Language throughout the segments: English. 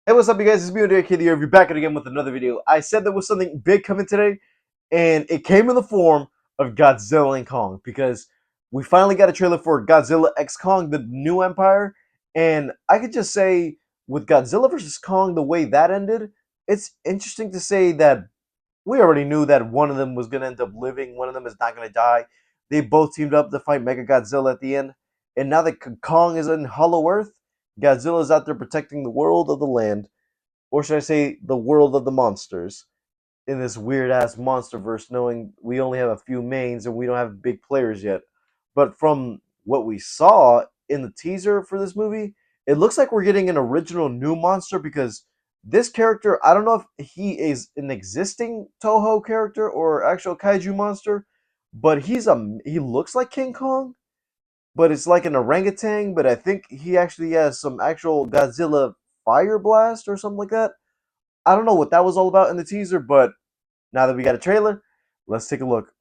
Hey, what's up, you guys? It's me, Kid here. We're back again with another video. I said there was something big coming today, and it came in the form of Godzilla and Kong because we finally got a trailer for Godzilla x Kong, the New Empire. And I could just say, with Godzilla versus Kong, the way that ended, it's interesting to say that we already knew that one of them was going to end up living, one of them is not going to die. They both teamed up to fight Mega Godzilla at the end. And now that Kong is in Hollow Earth, Godzilla is out there protecting the world of the land, or should I say, the world of the monsters in this weird ass monsterverse, knowing we only have a few mains and we don't have big players yet. But from what we saw in the teaser for this movie, it looks like we're getting an original new monster because this character, I don't know if he is an existing Toho character or actual kaiju monster, but he looks like King Kong, but it's like an orangutan, but I think he actually has some actual Godzilla fire blast or something like that. I don't know what that was all about in the teaser, but now that we got a trailer, let's take a look.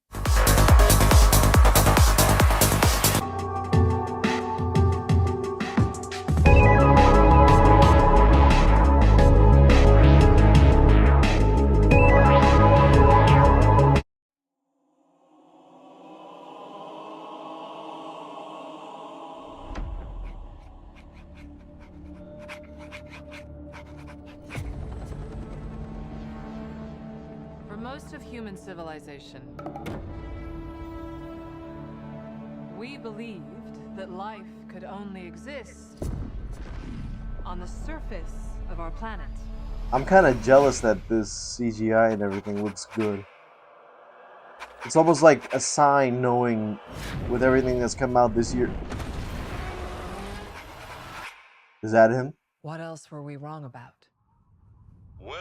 For most of human civilization, we believed that life could only exist on the surface of our planet. I'm kind of jealous that this CGI and everything looks good. It's almost like a sign knowing with everything that's come out this year. Is that him? What else were we wrong about? Welcome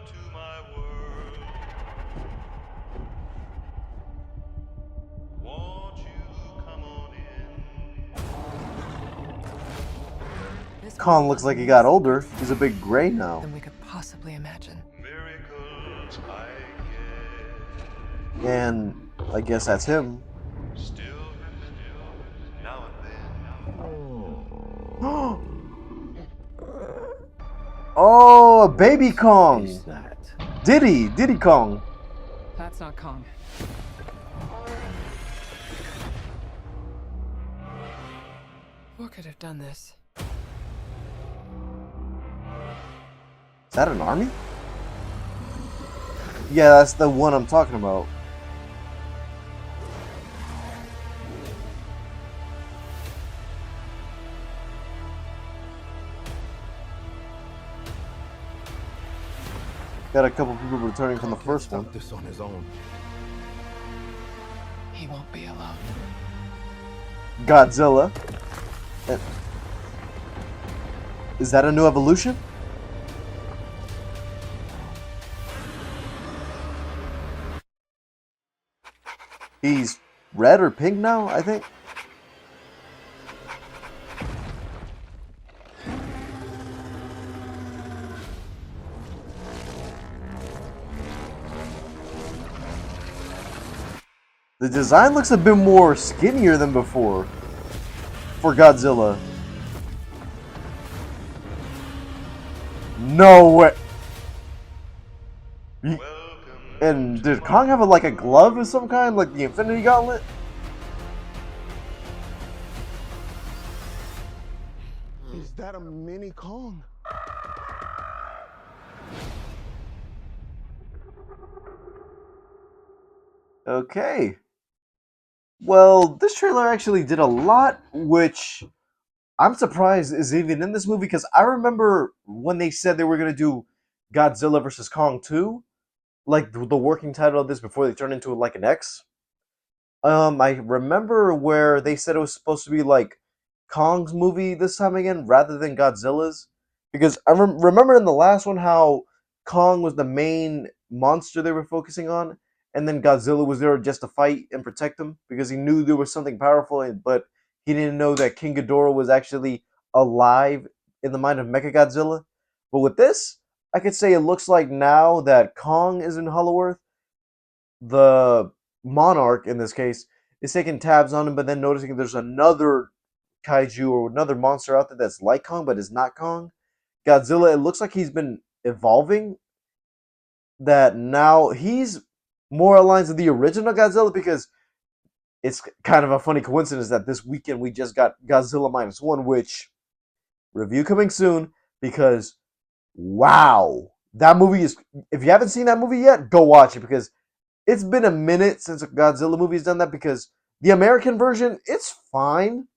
to my world. Won't you come on in? Kong looks like he got older. He's a bit gray now. Than we could possibly imagine. Miracles I get. And I guess that's him. Still now and then. Oh, a baby Kong. Who's that? Diddy Kong. That's not Kong. What could have done this? Is that an army? Yeah, that's the one I'm talking about. Got a couple people returning from the first one. This on his own. He won't be alone. Godzilla. Is that a new evolution? He's red or pink now, I think. The design looks a bit more skinnier than before for Godzilla. No way. And did Kong have like a glove of some kind, like the Infinity Gauntlet? Is that a mini Kong? Okay. Well, this trailer actually did a lot, which I'm surprised is even in this movie, because I remember when they said they were going to do Godzilla versus Kong 2, like the working title of this before they turned into like an X. I remember where they said it was supposed to be like Kong's movie this time again rather than Godzilla's, because I remember in the last one how Kong was the main monster they were focusing on, and then Godzilla was there just to fight and protect him because he knew there was something powerful, but he didn't know that King Ghidorah was actually alive in the mind of Mechagodzilla. But with this, I could say it looks like now that Kong is in Hollow Earth, the monarch in this case is taking tabs on him, but then noticing there's another kaiju or another monster out there that's like Kong but is not Kong. Godzilla, it looks like he's been evolving. That now he's more aligned to the original Godzilla because it's kind of a funny coincidence that this weekend we just got Godzilla minus one, which review coming soon because wow, that movie is. If you haven't seen that movie yet, go watch it because it's been a minute since a Godzilla movie's done that. Because the American version, it's fine,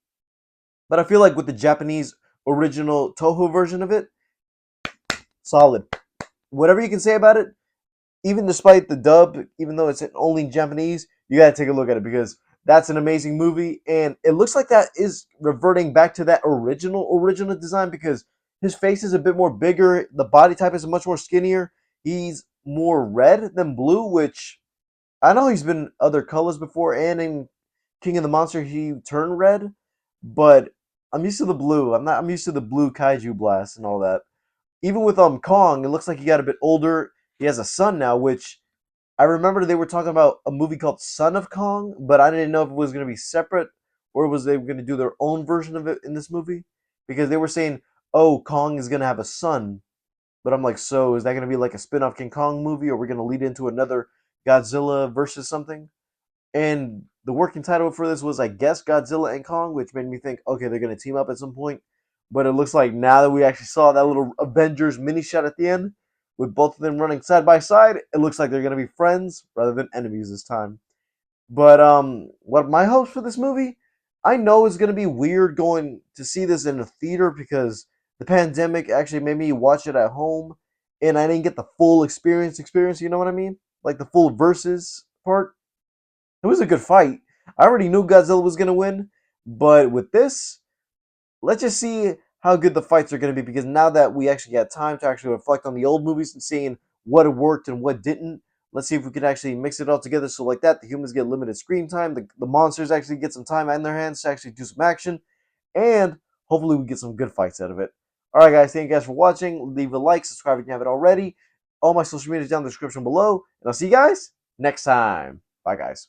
but I feel like with the Japanese original Toho version of it, solid. Whatever you can say about it, even despite the dub, even though it's only in Japanese, you gotta take a look at it because that's an amazing movie, and it looks like that is reverting back to that original design because his face is a bit more bigger, the body type is much more skinnier. He's more red than blue, which I know he's been other colors before, and in King of the Monster he turned red, but I'm used to the blue. I'm used to the blue kaiju blast and all that. Even with Kong, it looks like he got a bit older. He has a son now, which I remember they were talking about a movie called Son of Kong, but I didn't know if it was going to be separate or was they going to do their own version of it in this movie because they were saying, "Oh, Kong is going to have a son." But I'm like, "So is that going to be like a spin-off King Kong movie or we're going to lead into another Godzilla versus something?" And the working title for this was, I guess, Godzilla and Kong, which made me think, okay, they're going to team up at some point. But it looks like now that we actually saw that little Avengers mini shot at the end, with both of them running side by side, it looks like they're going to be friends rather than enemies this time. But what my hopes for this movie, I know it's going to be weird going to see this in a theater because the pandemic actually made me watch it at home, and I didn't get the full experience. You know what I mean? Like the full versus part. It was a good fight. I already knew Godzilla was going to win, but with this, let's just see how good the fights are going to be because now that we actually got time to actually reflect on the old movies and seeing what worked and what didn't, let's see if we can actually mix it all together so like that the humans get limited screen time, the monsters actually get some time in their hands to actually do some action, and hopefully we get some good fights out of it. Alright guys, thank you guys for watching. Leave a like, subscribe if you haven't already. All my social media is down in the description below, and I'll see you guys next time. Bye guys.